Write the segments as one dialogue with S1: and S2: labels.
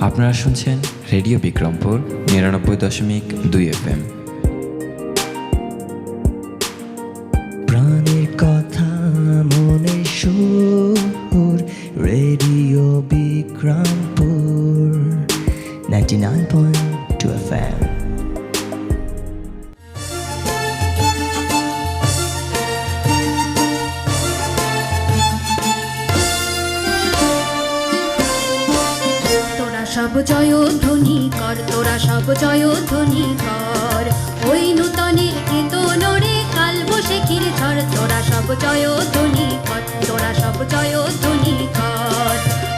S1: আপনারা শুনছেন radio Bikrampur ৯৯.২ FM।
S2: প্রাণের কথা মনে সুর, রেডিও বিক্রমপুর 99.2 FM।
S3: সব জয়ধ্বনি কর, তোরা সব জয়ধ্বনি কর, ওই নূতনের কেতনরে কাল বৈশাখীর ঝড়। তোরা সব জয়ধ্বনি কর, তোরা সব জয়ধ্বনি কর,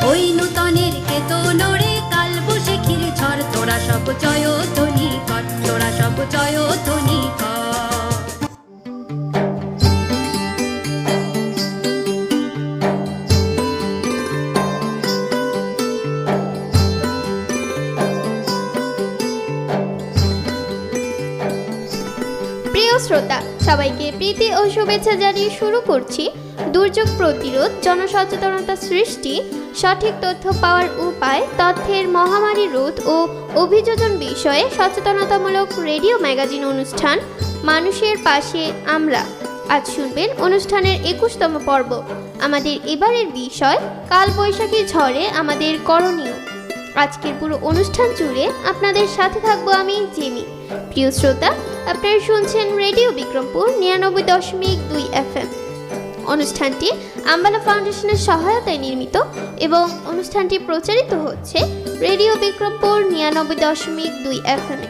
S3: ওই নূতনের কেতনরে কাল বৈশাখীর ঝড়। তোরা সব জয়ধ্বনি কর, তোরা সব জয়ধ্বনি কর।
S4: প্রিয় শ্রোতা, সবাইকে প্রীতি ও শুভেচ্ছা জানিয়ে শুরু করছি দুর্যোগ প্রতিরোধ, জনসচেতনতা সৃষ্টি, সঠিক তথ্য পাওয়ার উপায়, তথ্যের মহামারী রোধ ও অভিযোজন বিষয়ে সচেতনতামূলক রেডিও ম্যাগাজিন অনুষ্ঠান মানুষের পাশে আমরা। আজ শুনবেন অনুষ্ঠানের ২১তম পর্ব। আমাদের এবারের বিষয় কালবৈশাখী ঝড়ে আমাদের করণীয়। আজকের পুরো অনুষ্ঠান জুড়ে আপনাদের সাথে থাকবো আমি জেমি। প্রিয় শ্রোতা, আপনারা শুনছেন রেডিও বিক্রমপুর ৯৯.২ FM। অনুষ্ঠানটি আম্বালা ফাউন্ডেশনের সহায়তায় নির্মিত এবং অনুষ্ঠানটি প্রচারিত হচ্ছে রেডিও বিক্রমপুর ৯৯.২ FM।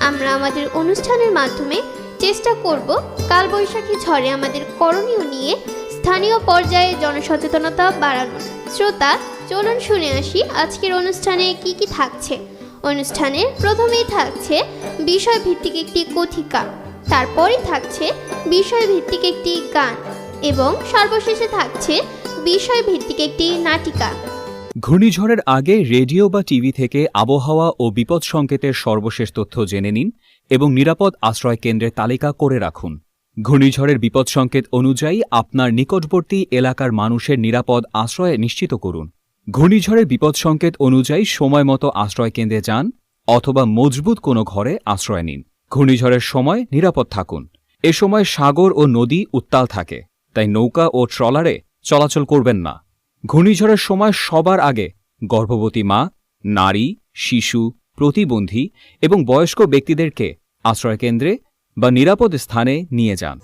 S4: আমরা আমাদের অনুষ্ঠানের মাধ্যমে চেষ্টা করব কালবৈশাখী ঝড়ে আমাদের করণীয় নিয়ে স্থানীয় পর্যায়ে জনসচেতনতা বাড়ানোর। শ্রোতা, চলুন শুনে আসি আজকের অনুষ্ঠানে কি কি থাকছে। অনুষ্ঠানের প্রথমেই থাকছে বিষয়ভিত্তিক একটি কথিকা, তারপরই থাকছে বিষয়ভিত্তিক একটি গান এবং সর্বশেষে থাকছে বিষয়ভিত্তিক একটি নাটিকা।
S5: ঘূর্ণিঝড়ের আগে রেডিও বা টিভি থেকে আবহাওয়া ও বিপদ সংকেতের সর্বশেষ তথ্য জেনে নিন এবং নিরাপদ আশ্রয় কেন্দ্রের তালিকা করে রাখুন। ঘূর্ণিঝড়ের বিপদ সংকেত অনুযায়ী আপনার নিকটবর্তী এলাকার মানুষের নিরাপদ আশ্রয় নিশ্চিত করুন। ঘূর্ণিঝড়ের বিপদ সংকেত অনুযায়ী সময় মতো আশ্রয় কেন্দ্রে যান অথবা মজবুত কোনো ঘরে আশ্রয় নিন। ঘূর্ণিঝড়ের সময় নিরাপদ থাকুন। এ সময় সাগর ও নদী উত্তাল থাকে, তাই নৌকা ও ট্রলারে চলাচল করবেন না। ঘূর্ণিঝড়ের সময় সবার আগে গর্ভবতী মা, নারী, শিশু, প্রতিবন্ধী এবং বয়স্ক ব্যক্তিদেরকে আশ্রয়কেন্দ্রে বা নিরাপদ স্থানে নিয়ে যান।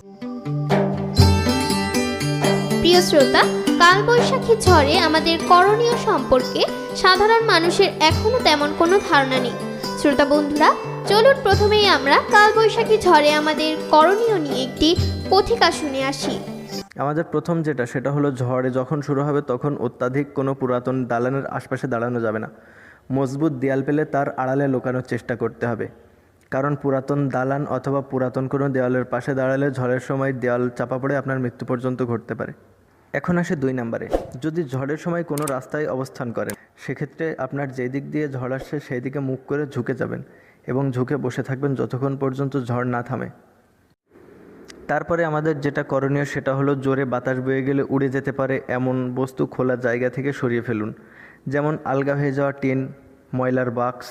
S4: প্রিয় শ্রোতা, কালবৈশাখী ঝড়ে আমাদের করণীয় সম্পর্কে সাধারণ মানুষের এখনো তেমন কোনো ধারণা নেই। শ্রোতা বন্ধুরা, চলুন প্রথমেই আমরা কালবৈশাখী ঝড়ে আমাদের করণীয় নিয়ে একটি কথিকা শুনে আসি।
S6: আমাদের প্রথম সেটা হলো, ঝড়ে যখন শুরু হবে তখন অত্যাধিক কোনো পুরাতন দালানের আশপাশে দাঁড়ানো যাবে না। মজবুত দেয়াল পেলে তার আড়ালে লুকানোর চেষ্টা করতে হবে, কারণ পুরাতন দালান অথবা পুরাতন কোনো দেওয়ালের পাশে দাঁড়ালে ঝড়ের সময় দেওয়াল চাপা পড়ে আপনার মৃত্যু পর্যন্ত ঘটতে পারে। এখন আসে ২ নম্বরে, যদি ঝড়ের সময় কোনো রাস্তায় অবস্থান করেন, সেক্ষেত্রে আপনার যেই দিক দিয়ে ঝড় আসছে সেই দিকে মুখ করে ঝুঁকে যাবেন এবং ঝুঁকে বসে থাকবেন যতক্ষণ পর্যন্ত ঝড় না থামে। তারপরে আমাদের যেটা করণীয় সেটা হলো, জোরে বাতাস বয়ে গেলে উড়ে যেতে পারে এমন বস্তু খোলা জায়গা থেকে সরিয়ে ফেলুন, যেমন আলগা হয়ে যাওয়া টিন, ময়লার বাক্স,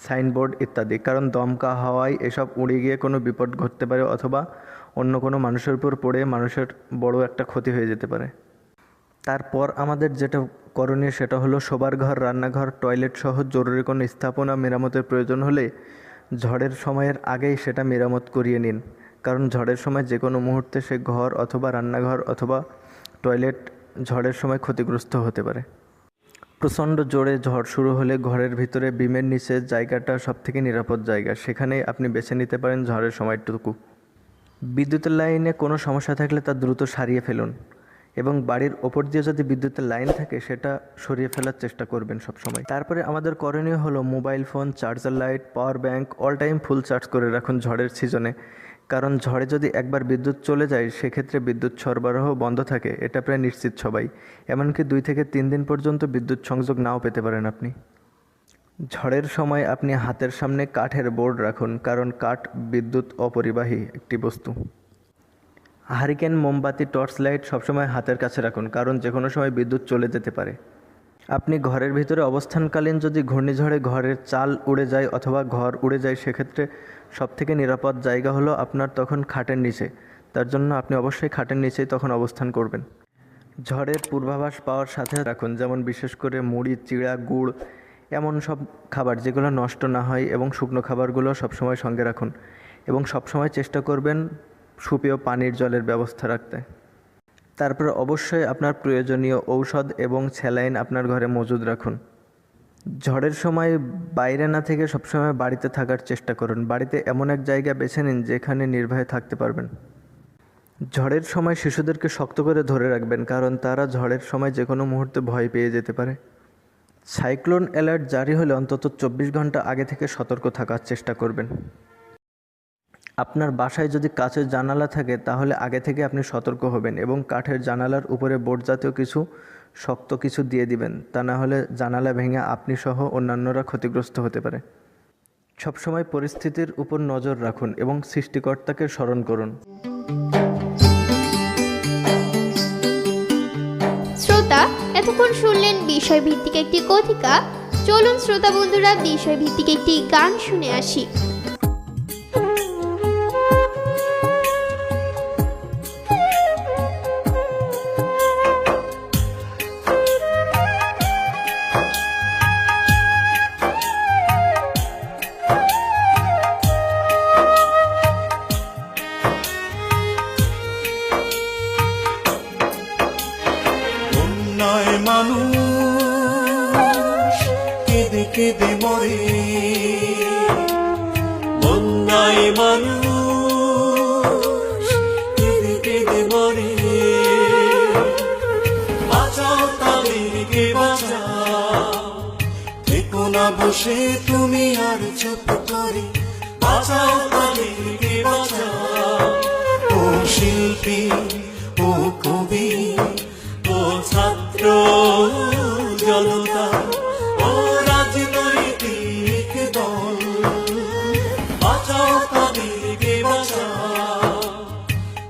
S6: সাইনবোর্ড ইত্যাদি, কারণ দমকা হাওয়ায় এসব উড়ে গিয়ে কোনো বিপদ ঘটতে পারে অথবা অন্য কোনো মানুষের উপর পড়ে মানুষের বড় একটা ক্ষতি হয়ে যেতে পারে। তারপর আমাদের যেটা করণীয় সেটা হলো, শোবার ঘর, রান্নাঘর, টয়লেট সহ জরুরি কোনো স্থাপনা মেরামতের প্রয়োজন হলে ঝড়ের সময়ের আগেই সেটা মেরামত করিয়ে নিন, কারণ ঝড়ের সময় যে কোনো মুহূর্তে সে ঘর অথবা রান্নাঘর অথবা টয়লেট ঝড়ের সময় ক্ষতিগ্রস্ত হতে পারে। প্রচণ্ড জোরে ঝড় শুরু হলে ঘরের ভিতরে বিমের নিচে জায়গাটা সবথেকে নিরাপদ জায়গা, সেখানেই আপনি বেছে নিতে পারেন ঝড়ের সময়টুকু। বিদ্যুতের লাইনে কোনো সমস্যা থাকলে তা দ্রুত সারিয়ে ফেলুন এবং বাড়ির ওপর দিয়ে যদি বিদ্যুতের লাইন থাকে সেটা সরিয়ে ফেলার চেষ্টা করবেন সবসময়। তারপরে আমাদের করণীয় হলো, mobile phone, charger light, power bank all time full charge করে রাখুন ঝড়ের সিজনে, কারণ ঝড়ে যদি একবার বিদ্যুৎ চলে যায় সেক্ষেত্রে বিদ্যুৎ সরবরাহ বন্ধ থাকে, এটা প্রায় নিশ্চিত সবাই। এমনকি ২ থেকে ৩ দিন পর্যন্ত বিদ্যুৎ সংযোগ নাও পেতে পারেন আপনি। ঝড়ের সময় আপনি হাতের সামনে কাঠের বোর্ড রাখুন, কারণ কাঠ বিদ্যুৎ অপরিবাহী একটি বস্তু। হারিকেন, মোমবাতি, টর্চ লাইট সবসময় হাতের কাছে রাখুন, কারণ যে কোনো সময় বিদ্যুৎ চলে যেতে পারে। আপনি ঘরের ভিতরে অবস্থানকালীন যদি ঘূর্ণিঝড়ে ঘরের চাল উড়ে যায় অথবা ঘর উড়ে যায়, সেক্ষেত্রে সবথেকে নিরাপদ জায়গা হলো আপনার তখন খাটের নিচে। তার জন্য আপনি অবশ্যই খাটের নিচেই তখন অবস্থান করবেন। ঝড়ের পূর্বাভাস পাওয়ার সাথে রাখুন, যেমন বিশেষ করে মুড়ি, চিড়া, গুড় এমন সব খাবার যেগুলো নষ্ট না হয়, এবং শুকনো খাবারগুলো সবসময় সঙ্গে রাখুন, এবং সবসময় চেষ্টা করবেন সুপেয় পানির জলের ব্যবস্থা রাখতে। তারপর অবশ্যই আপনার প্রয়োজনীয় ঔষধ এবং স্যালাইন আপনার ঘরে মজুদ রাখুন। ঝড়ের সময় বাইরে না থেকে সবসময় বাড়িতে থাকার চেষ্টা করুন। বাড়িতে এমন এক জায়গা বেছে নিন যেখানে নির্ভয়ে থাকতে পারবেন। ঝড়ের সময় শিশুদেরকে শক্ত করে ধরে রাখবেন, কারণ তারা ঝড়ের সময় যে কোনো মুহূর্তে ভয় পেয়ে যেতে পারে। সাইক্লোন অ্যালার্ট জারি হলে অন্তত 24 ঘন্টা আগে থেকে সতর্ক থাকার চেষ্টা করবেন। আপনার বাসায় যদি কাচের জানালা থাকে তাহলে আগে থেকে আপনি সতর্ক হবেন এবং কাঠের জানালার উপরে বোর্ড জাতীয় কিছু শক্ত কিছু দিয়ে দিবেন, তা না হলে জানালা ভেঙে আপনি সহ অন্যান্যরা ক্ষতিগ্রস্ত হতে পারে। সবসময় পরিস্থিতির উপর নজর রাখুন এবং সৃষ্টিকর্তাকে স্মরণ করুন।
S4: শ্রোতা, এতক্ষণ শুনলেন বিষয়ভিত্তিক একটি কথিকা। চলুন শ্রোতা বন্ধুরা বিষয়ভিত্তিক একটি গান শুনে আসি।
S7: বন্যায় মানুষ কেঁদে কেঁদে মরে, বন্যায় মানুষ কেঁদে কেঁদে মরে। বাঁচাও তাদেরকে বাঁচাও, থেকো না বসে তুমি আর চুপ করে। বাঁচাও তাদেরকে বাঁচাও, ও শিল্পী, ও কবি, ও ছাত্র জনতা, ও রাজনৈতিক দল, বাঁচাও তাদেরকে বাঁচাও।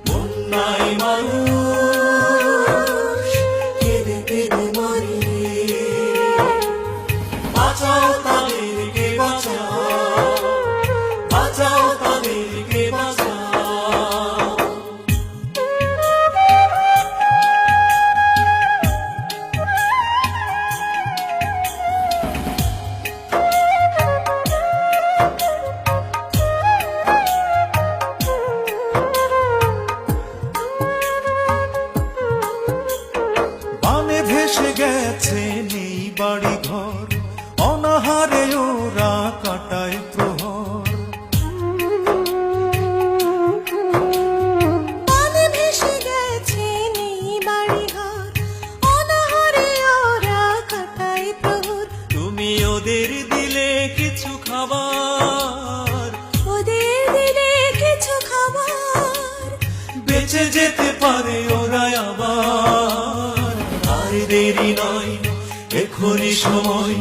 S7: বন্যায় মানুষ কেঁদে কেঁদে মরে, বাঁচাও তাদেরকে বাঁচাও, বাঁচাও তাদেরকে বাঁচাও। বানে ভেসে গেছে নেই বাড়ি ঘর, অনাহারে ওরা কাটায় প্রহর।
S8: বানে ভেসে গেছে নেই বাড়ি ঘর, অনাহারে ওরা কাটায় প্রহর।
S7: তুমি ওদের দিলে কিছু খাবার,
S8: ওদের দিলে কিছু খাবার,
S7: বেঁচে যেতে পারে ওরা আবার। আর দেরি নয়, এখনই সময়,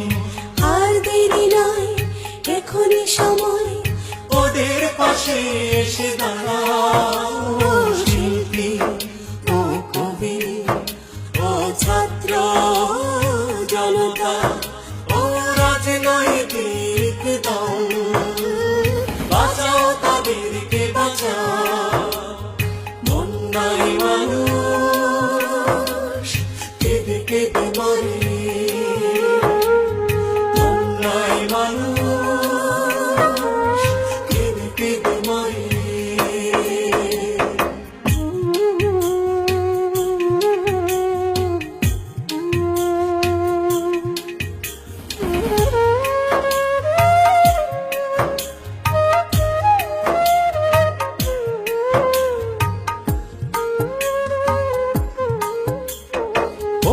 S8: আর দেরি নয়, এখনই সময়।
S7: ওদের পাশে এসে দাঁড়াও, ও শিল্পী, ও কবি, ও ছাত্র জনতা, ও রাজনৈতিক দল, বাঁচাও তাদেরকে বাঁচাও। বন্যায় মানুষ কেঁদে কেঁদে মরে, বন্যায় মানুষ কেঁদে কেঁদে মরে।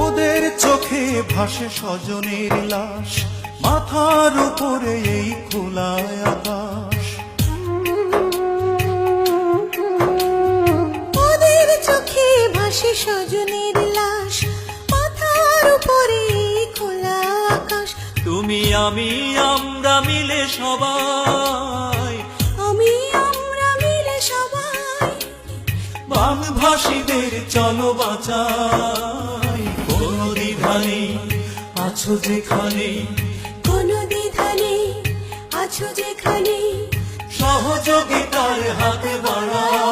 S7: ওদের চোখে ভাসে স্বজনের লাশ, মাথার উপরে এই খোলা আকাশ।
S8: ওদের চোখে ভাসে স্বজনের লাশ, মাথার উপরে খোলা আকাশ।
S7: তুমি আমি আমরা মিলে সবাই,
S8: আমি আমরা মিলে সবাই,
S7: বামভাষীদের চলো বাঁচাই। কোনো দ্বিধা নেই, আছো যেখানে,
S8: কোনো দ্বিধা নেই, আছো যেখানে,
S7: সহযোগিতার হাত বাড়াও।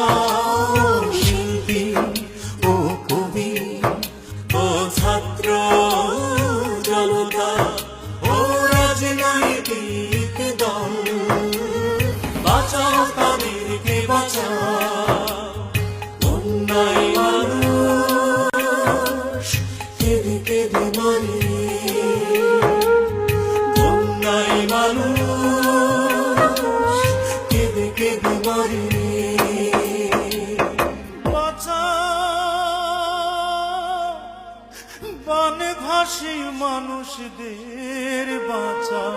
S7: শিল্পী ও কবি ও ছাত্র জনতা ও রাজনৈতিক দল, বাঁচাও তাদেরকে বাঁচাও। অন্যায় মানুষ কেঁদে কেঁদে মরে, অন্যায় মানুষ কেঁদে কেঁদে মরে। বাঁচাও বনভাসী মানুষদের বাঁচাও।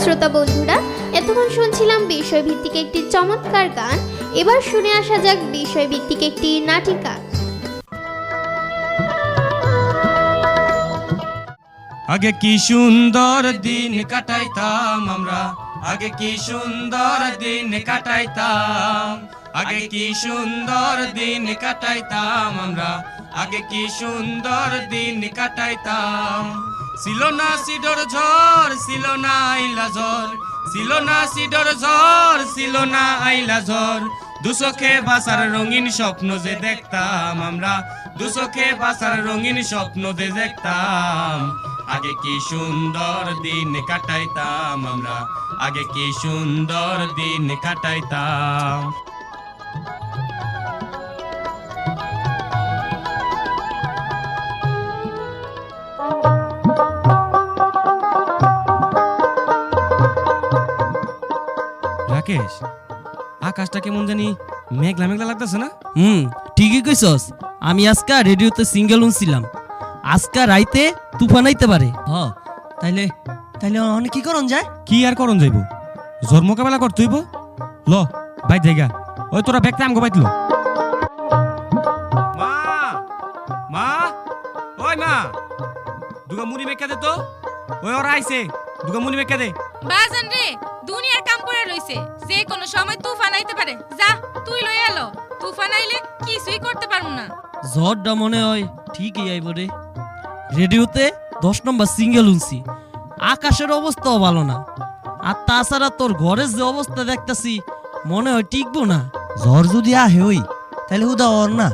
S4: শ্রোতা বন্ধুরা, এতক্ষণ শুনছিলাম বিষয়ভিত্তিক একটি চমৎকার গান। এবার শুনে আসা যাক বিষয়ভিত্তিক একটি নাটিকা।
S9: আগে কি সুন্দর দিন কাটাইতাম আমরা, আগে কি সুন্দর দিন কাটাইতাম, আগে কি সুন্দর দিন কাটাইতাম আমরা, আগে কি সুন্দর দিন কাটাইতাম। ছিল না সিডর ঝড়, ছিল না আইলা ঝড়, ছিল না সিডর ঝড়, ছিল না আইলা ঝড়। দুচোখে বাসার রঙিন স্বপ্ন যে দেখতাম আমরা, দুচোখে বাসার রঙিন স্বপ্ন যে দেখতাম। আগে কি সুন্দর দিন কাটাইতাম আমরা, আগে কি সুন্দর দিন কাটাইতাম। রাকেশ, আকাশটা কেমন জানি মেঘলা মেঘলা লাগতেছে না?
S10: ঠিকই কইছস। আমি আজকা রেডিওতে সিঙ্গেল শুনছিলাম, আজকা রাইতে তুফান আইতে পারে। তাইলে তাইলে অনেক কি করন যায়?
S9: কি আর করন যাইব, জ্বর মোকাবেলা করতে হইব। ল বাইর জায়গা, ওই তোরা ব্যাগটা আমগো বাইতলো। মা, মা, ওই মা, দুগা মুড়ি মেকা দে তো। ওই ওরা আইছে, দুগা মুড়ি মেকা দে।
S11: বাজান রে, দুনিয়ার কাম পড়ে রইছে, যে কোনো সময় তুফান আইতে পারে। যা তুই লই এলো, তুফান আইলে কিছুই করতে পারবো না।
S10: ঝড়টা মনে হয় ঠিকই আইব রে। রেডিওতে 10 নম্বর সিঙ্গেল শুনছি, আকাশের অবস্থাও ভালো না। আর তাছাড়া তোর ঘরের যে অবস্থা দেখতাছি মনে হয় টিকবো না।
S2: ঝড় যদি আহে ওই, তাহলে হুদা ওর না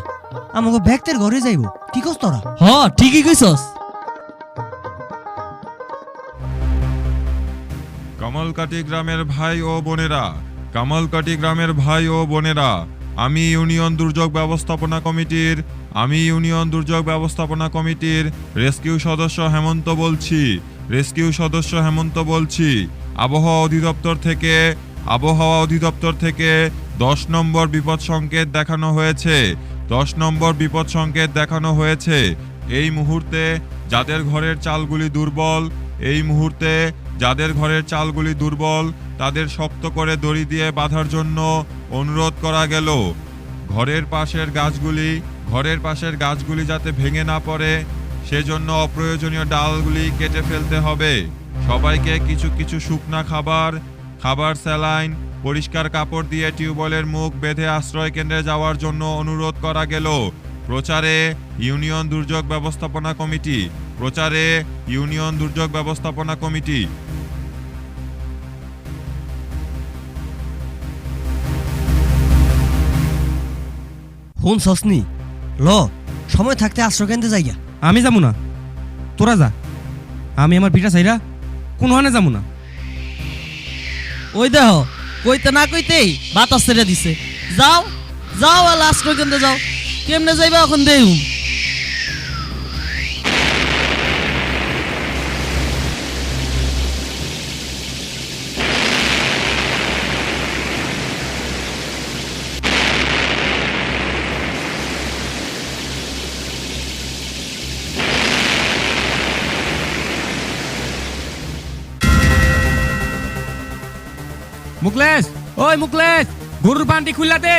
S2: আমাকে ব্যক্তির ঘরে যাইব। কি কস তোরা?
S10: ঠিকই কইছস।
S12: কামালকাটি গ্রামের ভাই ও বোনেরা, কামালকাটি গ্রামের ভাই ও বোনেরা, আমি ইউনিয়ন দুর্যোগ ব্যবস্থাপনা কমিটির রেস্কিউ সদস্য হেমন্ত বলছি। আবহাওয়া অধিদপ্তর থেকে 10 নম্বর বিপদ সংকেত দেখানো হয়েছে। এই মুহূর্তে যাদের ঘরের চালগুলি দুর্বল তাদের শক্ত করে দড়ি দিয়ে বাঁধার জন্য অনুরোধ করা গেল। ঘরের পাশের গাছগুলি যাতে ভেঙে না পড়ে সেজন্য অপ্রয়োজনীয় ডালগুলি কেটে ফেলতে হবে। সবাইকে কিছু শুকনা খাবার, স্যালাইন, পরিষ্কার কাপড় দিয়ে টিউবওয়েলের মুখ বেঁধে আশ্রয় কেন্দ্রে যাওয়ার জন্য অনুরোধ করা গেল। প্রচারে ইউনিয়ন দুর্যোগ ব্যবস্থাপনা কমিটি।
S2: হুন সসনি, ল সময় থাকতে আশ্রয় কেন্দ্রে যাইয়া।
S9: আমি যাবো না, তোরা যা। আমি আমার পিঠা চাইরা কোনখানে যাবো না।
S10: ওই দেহ কইতে না কইতেই বাতাস ছেড়ে দিছে। যাও যাও, আর আশ্রয় কেন্দ্রে যাও। কেমনে যাইবা এখন দেহুম।
S9: মুকলেশ, ওই মুকলেশ, গরুর বান্ডি খুললা দে,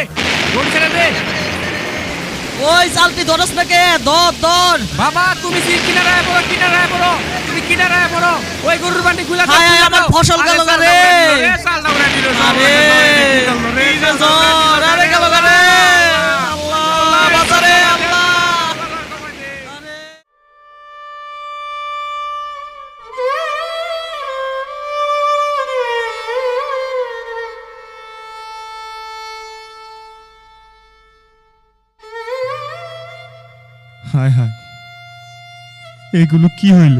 S9: গরু ছেড়ে দে।
S10: ওই চালতি ধরস না কে? ধর।
S9: বাবা তুমি কিনারায় পড়ো, তুমি কিনারায় পড়ো। ওই গরুর বান্ডি খুললা দে।
S10: আমার ফসল গেল রে। আরে গেল রে। আল্লাহ বাঁচাও।
S9: হায় হায়, এগুলো কি হইল?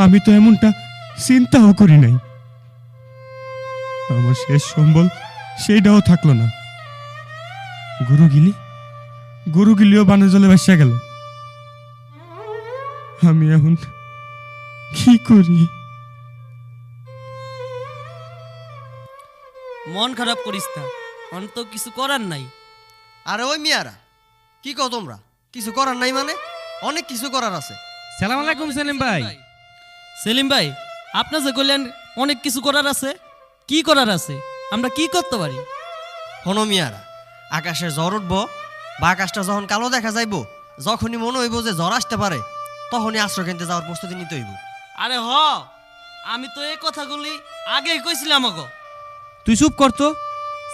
S9: আমি তো এমনটা চিন্তাও করি নাই। আমার শেষ সম্বল সেইটাও থাকলো না। গরুগিলিও বানের জলে ভাসিয়া গেল। আমি এখন কি করি?
S10: মন খারাপ করিস না, অন্ত কিছু করার নাই।
S2: আরে ওই মিয়ারা, কি কও তোমরা? কিছু করার নাই মানে? অনেক কিছু করার আছে।
S9: সালাম আলাইকুম সেলিম ভাই।
S10: সেলিম ভাই, আপনি যে কইলেন অনেক কিছু করার আছে, কি করার আছে? আমরা কি করতে পারি?
S2: হনো মিয়ারা, আকাশে ঝড় উঠবো বা আকাশটা যখন কালো দেখা যাইব, যখনই মনে হইব যে ঝড় আসতে পারে, তখনই আশ্রয় কেন্দ্রে যাওয়ার প্রস্তুতি নিতে হইব।
S10: আরে আমি তো এই কথাগুলি আগেই কইছিলাম আগো।
S9: তুই চুপ করতো,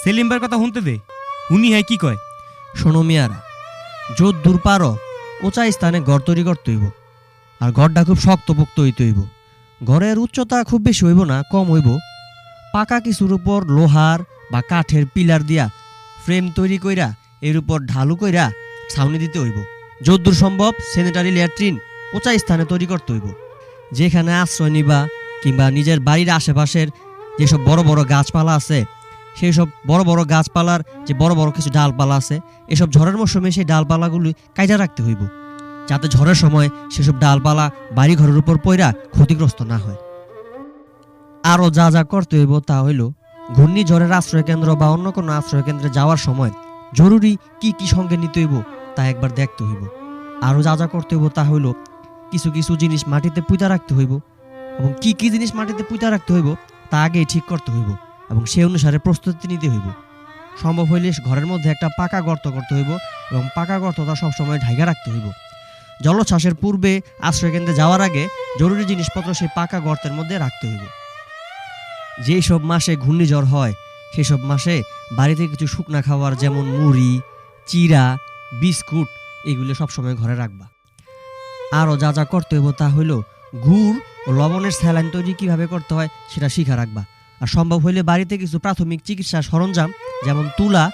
S9: সেলিম ভাইয়ের কথা শুনতে দে, উনি হ্যাঁ কি কয়।
S2: শোনো মিয়ারা, যত দূর পারো উঁচা স্থানে ঘর তৈরি করতে হইব, আর ঘরটা খুব শক্তপোক্ত হইতে হইব। ঘরের উচ্চতা খুব বেশি হইব না, কম হইব। পাকা কিছুর উপর লোহার বা কাঠের পিলার দিয়া ফ্রেম তৈরি কইরা এর উপর ঢালু কইরা ছাউনি দিতে হইব। যতদূর সম্ভব স্যানিটারি ল্যাট্রিন উঁচা স্থানে তৈরি করতে হইব। যেখানে আশ্রয় নিবা কিংবা নিজের বাড়ির আশেপাশের যেসব বড় বড় গাছপালা আছে, সেই সব বড় বড় গাছপালার যে বড় বড় কিছু ডালপালা আছে, এসব ঝড়ের মৌসুমে সেই ডালপালাগুলি কাইজা রাখতে হইব, যাতে ঝড়ের সময় সেসব ডালপালা বাড়ি ঘরের উপর পইরা ক্ষতিগ্রস্ত না হয়। আরও যা যা করতে হইব তা হইল, ঘূর্ণিঝড়ের আশ্রয় কেন্দ্র বা অন্য কোনো আশ্রয় কেন্দ্রে যাওয়ার সময় জরুরি কি কি সঙ্গে নিতে হইব তা একবার দেখতে হইব। আরও যা যা করতে হইব তা হইল, কিছু কিছু জিনিস মাটিতে পুঁতা রাখতে হইব, এবং কি কি জিনিস মাটিতে পুঁতা রাখতে হইব তা আগেই ঠিক করতে হইব এবং সেই অনুসারে প্রস্তুতি নিতে হইব। সম্ভব হইলে ঘরের মধ্যে একটা পাকা গর্ত করতে হইব এবং পাকা গর্তটা সবসময় ঢাইকা রাখতে হইব। জলোচ্ছ্বাসের পূর্বে আশ্রয়কেন্দ্রে যাওয়ার আগে জরুরি জিনিসপত্র সেই পাকা গর্তের মধ্যে রাখতে হইব। যেই সব মাসে ঘূর্ণিঝড় হয় সেই সব মাসে বাড়িতে কিছু শুকনা খাবার যেমন মুড়ি, চিড়া, বিস্কুট এগুলো সবসময় ঘরে রাখবা। আরও যা যা করতে হইব তা হইল, গুড় ও লবণের স্যালাইন তৈরি কীভাবে করতে হয় সেটা শিখা রাখবা। আর সম্ভব হইলে বাড়িতে কিছু প্রাথমিক চিকিৎসার সরঞ্জাম যেমন তুলা,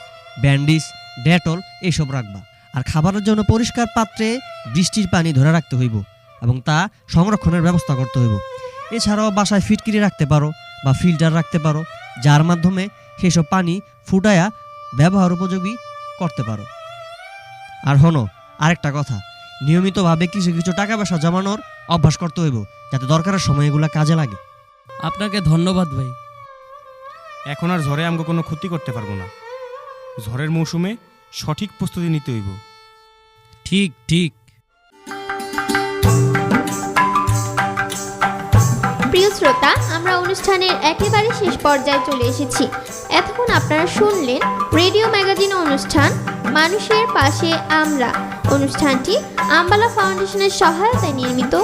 S2: ব্যান্ডিজ, ডেটল এইসব রাখবা। আর খাবারের জন্য পরিষ্কার পাত্রে বৃষ্টির পানি ধরে রাখতে হইব এবং তা সংরক্ষণের ব্যবস্থা করতে হইব। এছাড়াও বাসায় ফিটকিরি রাখতে পারো বা ফিল্টার রাখতে পারো, যার মাধ্যমে সেসব পানি ফুটায়া ব্যবহার উপযোগী করতে পারো। আর হনো আরেকটা কথা, নিয়মিতভাবে কিছু কিছু টাকা পয়সা জমানোর অভ্যাস করতে হইব, যাতে দরকারের সময় এগুলা কাজে লাগে।
S10: আপনাকে ধন্যবাদ ভাই।
S9: এখন আর ঝড়ে আমাকে কোনো ক্ষতি করতে পারবো না। ঝড়ের মৌসুমে সঠিক প্রস্তুতি নিতে হইব।
S10: ঠিক ঠিক।
S4: প্রিয় শ্রোতা, আমরা অনুষ্ঠানের একেবারে শেষ পর্যায়ে চলে এসেছি। এতক্ষণ আপনারা শুনলেন রেডিও ম্যাগাজিন অনুষ্ঠান মানুষের পাশে আমরা। অনুষ্ঠানটি আম্বালা ফাউন্ডেশনের সহায়তায় নির্মিত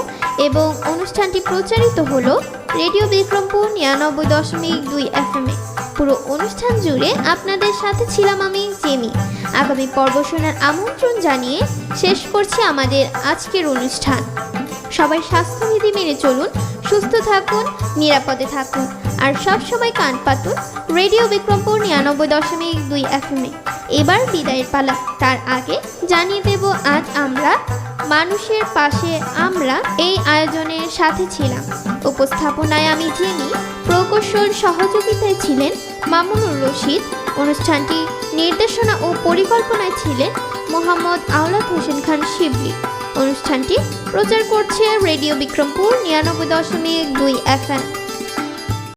S4: এবং অনুষ্ঠানটি প্রচারিত হলো রেডিও বিক্রমপুর ৯৯.২ FM এ। পুরো অনুষ্ঠান জুড়ে আপনাদের সাথে ছিলাম আমি জেমি। আগামী পর্ব শোনার আমন্ত্রণ জানিয়ে শেষ করছি আমাদের আজকের অনুষ্ঠান। সবাই স্বাস্থ্যবিধি মেনে চলুন, সুস্থ থাকুন, নিরাপদে থাকুন, আর সবসময় কান পাতুন রেডিও বিক্রমপুর ৯৯.২ FM এ। এবার বিদায়ের পালা। তার আগে জানিয়ে দেব, আজ আমরা মানুষের পাশে আমরা এই আয়োজনের সাথে ছিলাম। উপস্থাপনায় আমি জেনি, প্রকৌশল সহযোগিতায় ছিলেন মামুনুর রশিদ, অনুষ্ঠানটি নির্দেশনা ও পরিকল্পনায় ছিলেন মোহাম্মদ আওলাদ হোসেন খান শিবলি। অনুষ্ঠানটি প্রচার করছে রেডিও বিক্রমপুর ৯৯.২ FM।